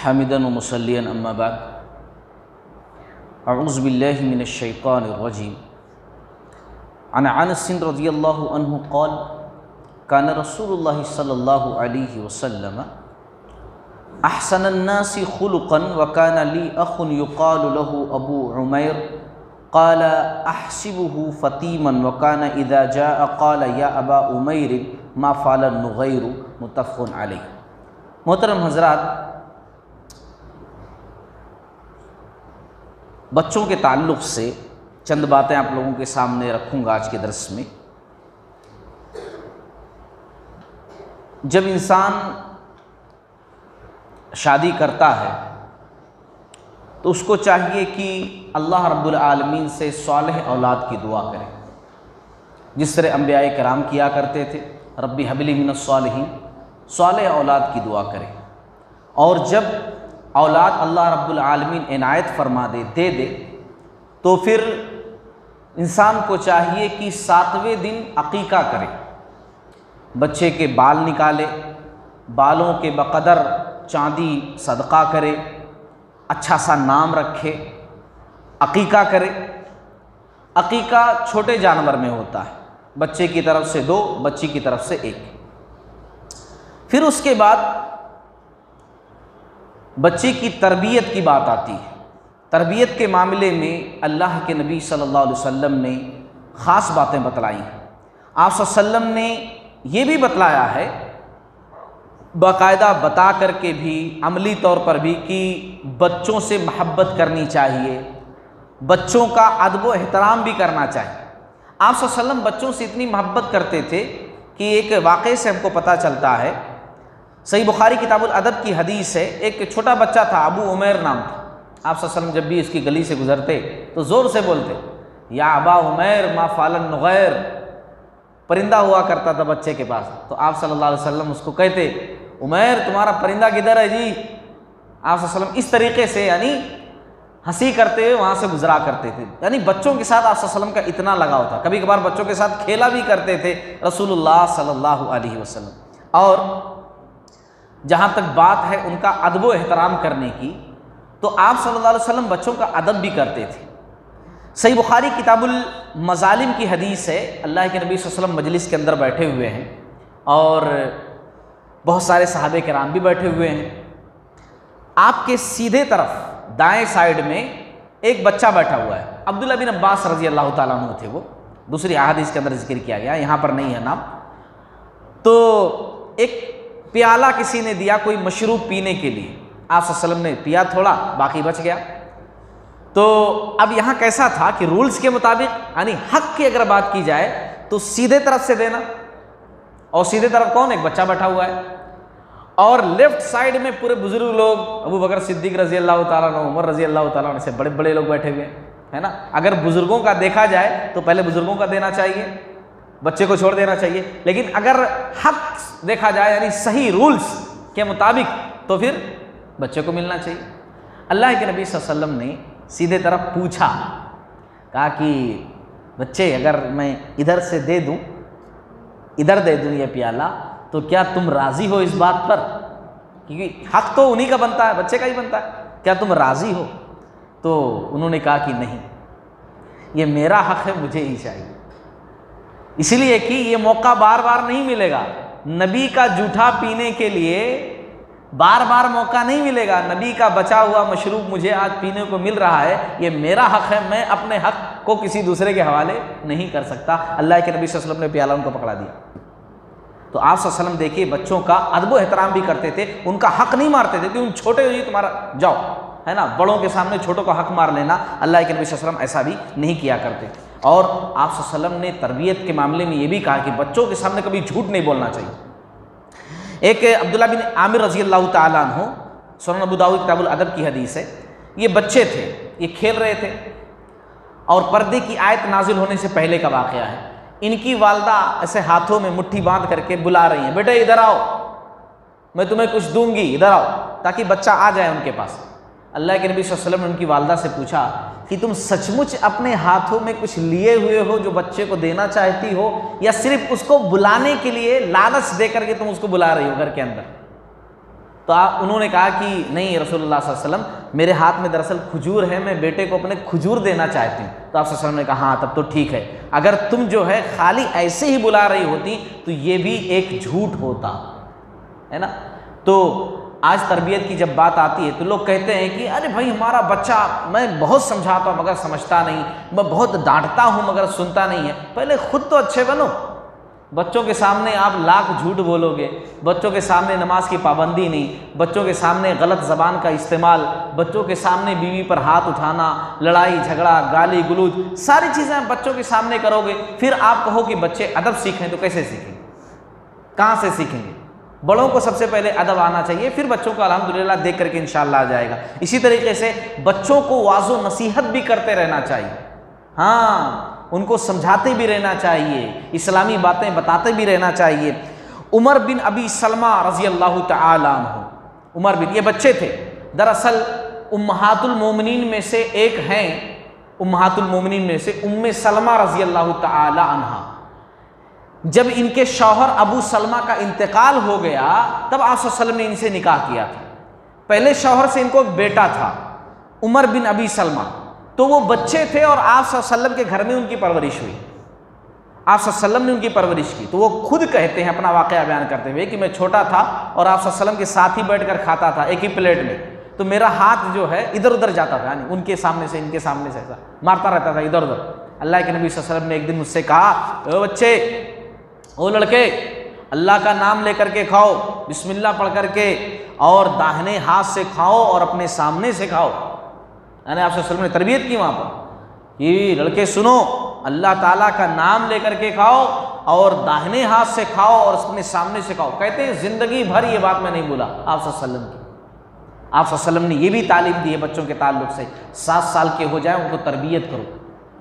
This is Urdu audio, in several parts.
حامدا ومصليا اما بعد اعوذ باللہ من الشیطان الرجیم عن انس رضی اللہ عنہ قال کان رسول اللہ صلی اللہ علیہ وسلم احسن الناس خلقا وكان لي اخ يقال له ابو عمير قال احسبه فطیما وكان اذا جاء قال یا ابا عمیر ما فعل النغیر متفق علیہ۔ محترم حضرات، بچوں کے تعلق سے چند باتیں آپ لوگوں کے سامنے رکھوں گا آج کے درس میں۔ جب انسان شادی کرتا ہے تو اس کو چاہیے کہ اللہ رب العالمین سے صالح اولاد کی دعا کرے، جس طرح انبیاء کرام کیا کرتے تھے، ربی ہب لی من الصالحین، صالح اولاد کی دعا کرے۔ اور جب اولاد اللہ رب العالمین عنایت فرما دے تو پھر انسان کو چاہیے کہ 7ویں دن عقیقہ کرے، بچے کے بال نکالے، بالوں کے بقدر چاندی صدقہ کرے، اچھا سا نام رکھے، عقیقہ کرے۔ عقیقہ چھوٹے جانور میں ہوتا ہے، بچے کی طرف سے 2، بچی کی طرف سے 1۔ پھر اس کے بعد بچے کی تربیت کی بات آتی ہے۔ تربیت کے معاملے میں اللہ کے نبی صلی اللہ علیہ وسلم نے خاص باتیں بتلائی ہیں۔ آپ صلی اللہ علیہ وسلم نے یہ بھی بتلایا ہے، باقاعدہ بتا کر کے بھی، عملی طور پر بھی، کہ بچوں سے محبت کرنی چاہیے، بچوں کا ادب و احترام بھی کرنا چاہیے۔ آپ صلی اللہ علیہ وسلم بچوں سے اتنی محبت کرتے تھے کہ ایک واقعے سے ہم کو پتہ چلتا ہے، صحیح بخاری کتاب الادب کی حدیث ہے، ایک چھوٹا بچہ تھا، ابو عمیر نام تھا۔ آپ صلی اللہ علیہ وسلم جب بھی اس کی گلی سے گزرتے تو زور سے بولتے، یا ابا عمیر ما فعل النغیر۔ پرندہ ہوا کرتا تھا بچے کے پاس، تو آپ صلی اللہ علیہ وسلم اس کو کہتے، عمیر تمہارا پرندہ کدھر ہے جی؟ آپ صلی اللہ علیہ وسلم اس طریقے سے یعنی ہنسی کرتے ہوئے وہاں سے گزرا کرتے تھے۔ یعنی بچوں کے ساتھ آپ صلی اللہ علیہ وسلم کا اتنا لگاؤ تھا، کبھی کبھار بچوں کے ساتھ کھیلا بھی کرتے تھے رسول اللہ صلی اللہ علیہ وسلم۔ اور جہاں تک بات ہے ان کا ادب و احترام کرنے کی، تو آپ صلی اللہ علیہ وسلم بچوں کا ادب بھی کرتے تھے۔ صحیح بخاری کتاب المظالم کی حدیث ہے، اللہ کے نبی صلی اللہ علیہ وسلم مجلس کے اندر بیٹھے ہوئے ہیں اور بہت سارے صحابہ کرام بھی بیٹھے ہوئے ہیں۔ آپ کے سیدھے طرف دائیں سائیڈ میں ایک بچہ بیٹھا ہوا ہے، عبداللہ بن عباس رضی اللہ تعالیٰ عنہ تھے، وہ دوسری احادیث کے اندر ذکر کیا گیا، یہاں پر نہیں ہے نام۔ تو ایک پیالہ کسی نے دیا کوئی مشروب پینے کے لیے، آپ صلی اللہ علیہ وسلم نے پیا تھوڑا، باقی بچ گیا۔ تو اب یہاں کیسا تھا کہ رولز کے مطابق یعنی حق کی اگر بات کی جائے تو سیدھے طرف سے دینا، اور سیدھے طرف کون؟ ایک بچہ بیٹھا ہوا ہے، اور لیفٹ سائیڈ میں پورے بزرگ لوگ، ابو بکر صدیق رضی اللہ تعالیٰ عنہ، عمر رضی اللہ تعالیٰ عنہ سے بڑے بڑے لوگ بیٹھے ہوئے ہیں نا۔ اگر بزرگوں کا دیکھا جائے تو پہلے بزرگوں کا دینا چاہیے، بچے کو چھوڑ دینا چاہیے، لیکن اگر حق دیکھا جائے یعنی صحیح رولز کے مطابق تو پھر بچے کو ملنا چاہیے۔ اللہ کے نبی صلی اللہ علیہ وسلم نے سیدھے طرف پوچھا، کہا کہ بچے اگر میں ادھر سے دے دوں، ادھر دے دوں یہ پیالہ، تو کیا تم راضی ہو اس بات پر؟ کیونکہ حق تو انہی کا بنتا ہے، بچے کا ہی بنتا ہے، کیا تم راضی ہو؟ تو انہوں نے کہا کہ نہیں، یہ میرا حق ہے، مجھے ہی چاہیے، اس لیے کہ یہ موقع بار بار نہیں ملے گا۔ نبی کا جھوٹا پینے کے لیے بار بار موقع نہیں ملے گا۔ نبی کا بچا ہوا مشروب مجھے آج پینے کو مل رہا ہے، یہ میرا حق ہے، میں اپنے حق کو کسی دوسرے کے حوالے نہیں کر سکتا۔ اللہ کے نبی صلی اللہ علیہ وسلم نے پیالہ ان کو پکڑا دیا۔ تو آپ صلی اللہ علیہ وسلم دیکھیے بچوں کا ادب و احترام بھی کرتے تھے، ان کا حق نہیں مارتے تھے کہ تم چھوٹے ہو جی تمہارا جاؤ، ہے نا، بڑوں کے سامنے چھوٹوں کا حق مار لینا، اللہ کے نبی صلی اللہ علیہ وسلم ایسا بھی نہیں کیا کرتے۔ اور آپ صلی اللہ علیہ وسلم نے تربیت کے معاملے میں یہ بھی کہا کہ بچوں کے سامنے کبھی جھوٹ نہیں بولنا چاہیے۔ ایک عبداللہ بن عامر رضی اللہ تعالیٰ عنہ، سنن ابو داؤد کتاب الادب کی حدیث ہے، یہ بچے تھے، یہ کھیل رہے تھے، اور پردے کی آیت نازل ہونے سے پہلے کا واقعہ ہے۔ ان کی والدہ ایسے ہاتھوں میں مٹھی باندھ کر کے بلا رہی ہیں، بیٹے ادھر آؤ، میں تمہیں کچھ دوں گی، ادھر آؤ، تاکہ بچہ آ جائے ان کے پاس۔ اللہ کے نبی صلی اللہ علیہ وسلم نے ان کی والدہ سے پوچھا کہ تم سچ مچ اپنے ہاتھوں میں کچھ لیے ہوئے ہو جو بچے کو دینا چاہتی ہو، یا صرف اس کو بلانے کے لیے لالچ دے کر کے تم اس کو بلا رہی ہو گھر کے اندر؟ تو انہوں نے کہا کہ نہیں رسول اللہ صلی اللہ علیہ وسلم، میرے ہاتھ میں دراصل کھجور ہے، میں بیٹے کو اپنے کھجور دینا چاہتی ہوں۔ تو آپ صلی اللہ علیہ وسلم نے کہا ہاں تب تو ٹھیک ہے، اگر تم جو ہے خالی ایسے ہی بلا رہی ہوتی تو یہ بھی ایک جھوٹ ہوتا ہے نا۔ تو آج تربیت کی جب بات آتی ہے تو لوگ کہتے ہیں کہ ارے بھائی ہمارا بچہ، میں بہت سمجھاتا ہوں مگر سمجھتا نہیں، میں بہت ڈانٹتا ہوں مگر سنتا نہیں ہے۔ پہلے خود تو اچھے بنو۔ بچوں کے سامنے آپ لاکھ جھوٹ بولو گے، بچوں کے سامنے نماز کی پابندی نہیں، بچوں کے سامنے غلط زبان کا استعمال، بچوں کے سامنے بیوی پر ہاتھ اٹھانا، لڑائی جھگڑا، گالی گلوچ، ساری چیزیں بچوں کے سامنے کرو گے، پھر آپ کہو کہ بچے ادب سیکھیں تو کیسے سیکھیں گے؟ کہاں سے سیکھیں گے؟ بڑوں کو سب سے پہلے ادب آنا چاہیے، پھر بچوں کو الحمدللہ دیکھ کر کے انشاءاللہ آ جائے گا۔ اسی طریقے سے بچوں کو واعظ و نصیحت بھی کرتے رہنا چاہیے، ہاں ان کو سمجھاتے بھی رہنا چاہیے، اسلامی باتیں بتاتے بھی رہنا چاہیے۔ عمر بن ابی سلمہ رضی اللہ تعالی عنہ، عمر بن، یہ بچے تھے، دراصل امہات المومنین میں سے ایک ہیں، امہات المومنین میں سے ام سلمہ رضی اللہ تعالی عنہ۔ جب ان کے شوہر ابو سلمہ کا انتقال ہو گیا تب آپ صلی اللہ علیہ وسلم نے ان سے نکاح کیا تھا۔ پہلے شوہر سے ان کو ایک بیٹا تھا عمر بن ابی سلمہ، تو وہ بچے تھے اور آپ صلی اللہ علیہ وسلم کے گھر میں ان کی پرورش ہوئی، آپ صلی اللہ علیہ وسلم نے ان کی پرورش کی۔ تو وہ خود کہتے ہیں اپنا واقعہ بیان کرتے ہوئے کہ میں چھوٹا تھا اور آپ صلی اللہ علیہ وسلم کے ساتھ ہی بیٹھ کر کھاتا تھا ایک ہی پلیٹ میں، تو میرا ہاتھ جو ہے ادھر ادھر جاتا تھا، یعنی ان کے سامنے سے ان کے سامنے سے ایسا مارتا رہتا تھا ادھر ادھر۔ اللہ کے نبی صلی اللہ علیہ وسلم نے ایک دن مجھ سے کہا، اے بچے، او لڑکے، اللہ کا نام لے کر کے کھاؤ، بسم اللہ پڑھ کر کے، اور داہنے ہاتھ سے کھاؤ اور اپنے سامنے سے کھاؤ۔ یعنی آپ صلی اللہ علیہ وسلم نے تربیت کی وہاں پر کہ لڑکے سنو، اللہ تعالیٰ کا نام لے کر کے کھاؤ اور داہنے ہاتھ سے کھاؤ اور اپنے سامنے سے کھاؤ۔ کہتے ہیں زندگی بھر یہ بات میں نہیں بولا آپ صلی اللہ علیہ وسلم کی۔ آپ صلی اللہ علیہ وسلم نے یہ بھی تعلیم دی ہے بچوں کے تعلق سے، 7 سال کے ہو جائیں ان کو تربیت کرو،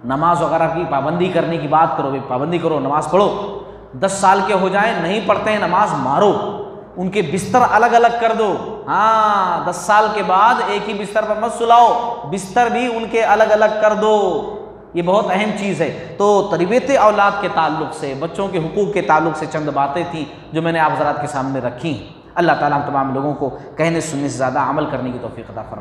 نماز وغیرہ کی پابندی کرنے کی بات کرو، پابندی کرو، نماز پڑھو۔ 10 سال کے ہو جائیں نہیں پڑھتے ہیں نماز، مارو، ان کے بستر الگ الگ کر دو، ہاں 10 سال کے بعد ایک ہی بستر پر مت سلاؤ، بستر بھی ان کے الگ الگ کر دو، یہ بہت اہم چیز ہے۔ تو تربیت اولاد کے تعلق سے، بچوں کے حقوق کے تعلق سے چند باتیں تھیں جو میں نے آپ حضرات کے سامنے رکھی ہیں۔ اللہ تعالیٰ ہم تمام لوگوں کو کہنے سننے سے زیادہ عمل کرنے کی توفیق عطا فرمائے۔